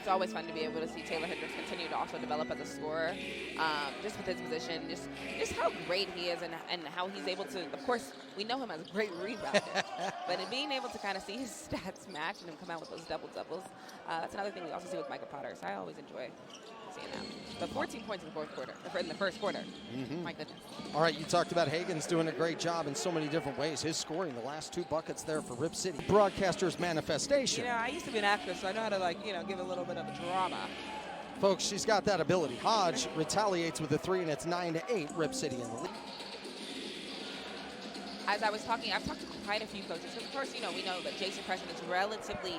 it's always fun to be able to see Taylor Hendricks continue to also develop as a scorer, just with his position, just how great he is and how he's able to, of course, we know him as a great rebounder, but in being able to kind of see his stats match and him come out with those double-doubles, that's another thing we also see with Micah Potter, so I always enjoy seeing that. But 14 points in the first quarter. My goodness. All right, you talked about Hagens doing a great job in so many different ways. His scoring, the last 2 buckets there for Rip City. Broadcaster's manifestation. You know, I used to be an actress, so I know how to, give a little bit of a drama. Folks, she's got that ability. Hodge retaliates with a 3, and it's 9-8, Rip City in the lead. As I was talking, I've talked to quite a few coaches. Of course, we know that Jason Freshman is relatively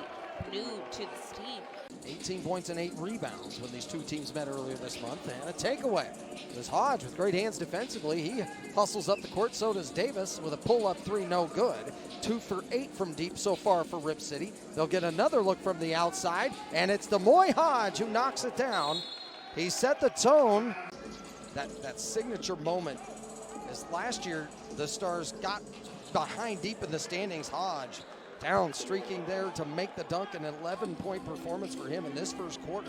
new to this team. 18 points and 8 rebounds when these 2 teams met earlier this month. And a takeaway. There's Hodge with great hands defensively. He hustles up the court. So does Davis with a pull-up 3, no good. 2 for 8 from deep so far for Rip City. They'll get another look from the outside. And it's D'Moy Hodge who knocks it down. He set the tone. That signature moment is last year the Stars got behind deep in the standings. Hodge down streaking there to make the dunk, an 11-point performance for him in this first quarter.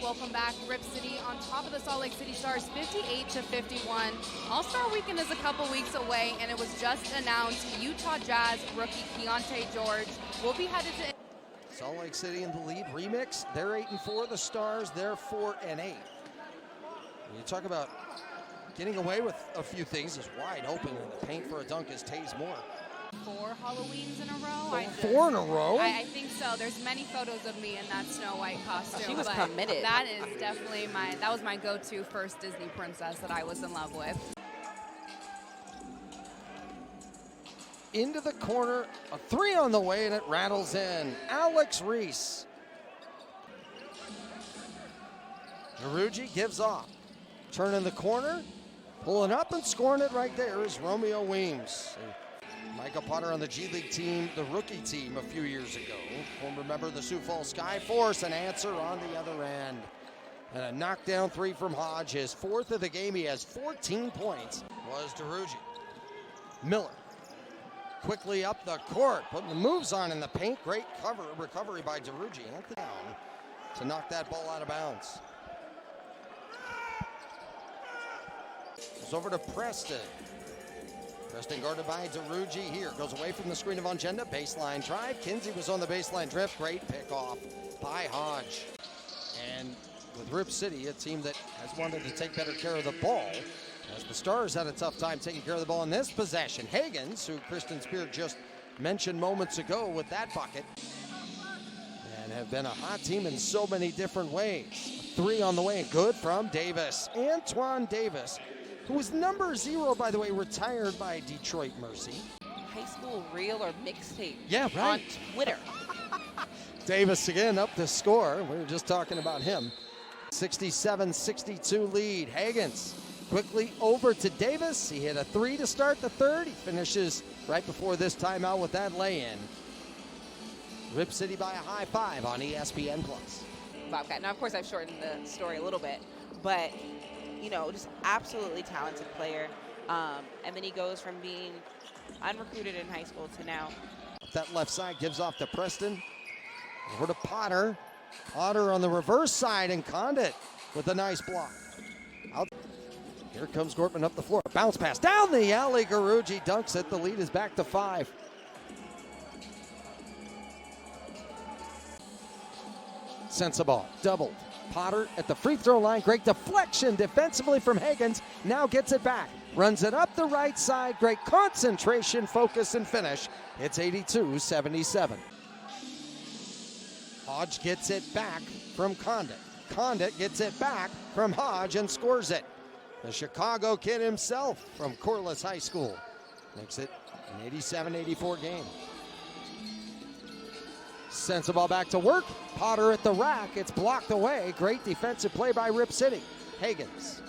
Welcome back. Rip City on top of the Salt Lake City Stars, 58-51. All-Star Weekend is a couple weeks away, and it was just announced Utah Jazz rookie Keontae George will be headed to Salt Lake City in the lead. Remix, they're 8-4. The Stars, they're 4-8. You talk about getting away with a few things. Is wide open in the paint for a dunk is Taze Moore. 4 Halloweens in a row. 4 in a row? I think so. There's many photos of me in that Snow White costume. She was but committed. That is definitely that was my go-to first Disney princess that I was in love with. Into the corner, a 3 on the way, and it rattles in. Alex Reese. Naruji gives off. Turning the corner, pulling up and scoring it right there is Romeo Weems. Micah Potter on the G League team, the rookie team a few years ago. Former member of the Sioux Falls Skyforce, an answer on the other end. And a knockdown 3 from Hodge, his 4th of the game. He has 14 points. Was Daruji. Miller quickly up the court, putting the moves on in the paint. Great recovery by Daruji. Anthony down to knock that ball out of bounds. It's over to Preston. Preston guarded by Daruji here. Goes away from the screen of Ongenda. Baseline drive. Kinsey was on the baseline drift. Great pick off by Hodge. And with Rip City, a team that has wanted to take better care of the ball, as the Stars had a tough time taking care of the ball in this possession. Hagens, who Kristen Spear just mentioned moments ago with that bucket, and have been a hot team in so many different ways. A 3 on the way. Good from Davis. Antoine Davis, who was number 0, by the way, retired by Detroit Mercy. High school reel or mixtape. Yeah, right. On Twitter. Davis again up to score. We were just talking about him. 67-62 lead. Hagens quickly over to Davis. He hit a 3 to start the third. He finishes right before this timeout with that lay-in. Rip City by a high 5 on ESPN+. Bobcat. Now, of course, I've shortened the story a little bit, but just absolutely talented player. And then he goes from being unrecruited in high school to now. That left side gives off to Preston. Over to Potter. Potter on the reverse side, and Condit with a nice block. Out. Here comes Gortman up the floor. Bounce pass down the alley. Garuji dunks it. The lead is back to 5. Sensabaugh doubled. Potter at the free throw line. Great deflection defensively from Hagens. Now gets it back. Runs it up the right side. Great concentration, focus, and finish. It's 82-77. Hodge gets it back from Condit. Condit gets it back from Hodge and scores it. The Chicago kid himself from Corliss High School makes it an 87-84 game. Sensabaugh back to work. Potter at the rack. It's blocked away. Great defensive play by Rip City. Hagens.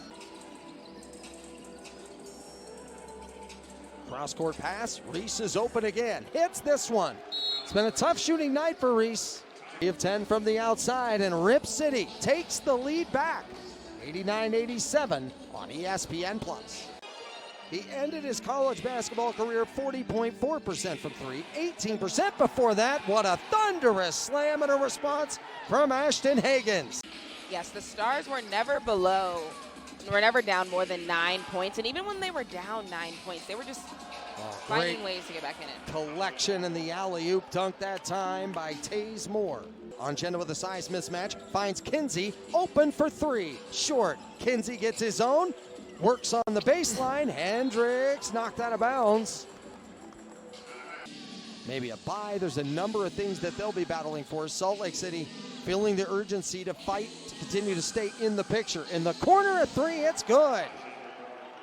Cross-court pass. Reese is open again. Hits this one. It's been a tough shooting night for Reese. Of 10 from the outside, and Rip City takes the lead back. 89-87 on ESPN+. He ended his college basketball career 40.4% from three, 18% before that. What a thunderous slam and a response from Ashton Hagans. Yes, the Stars were never down more than 9 points. And even when they were down 9 points, they were just finding ways to get back in it. Collection and the alley-oop dunk that time by Taze Moore. Ongenda with a size mismatch, finds Kinsey open for three. Short, Kinsey gets his own, works on the baseline. Hendricks knocked out of bounds. Maybe a bye. There's a number of things that they'll be battling for. Salt Lake City feeling the urgency to fight to continue to stay in the picture. In the corner, a three, it's good.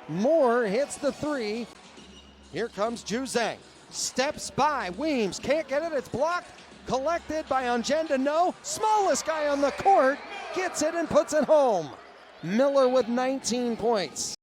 Moore hits the three. Here comes Juzang. Steps by Weems, can't get it, it's blocked. Collected by Ongenda, no. Smallest guy on the court gets it and puts it home. Miller with 19 points.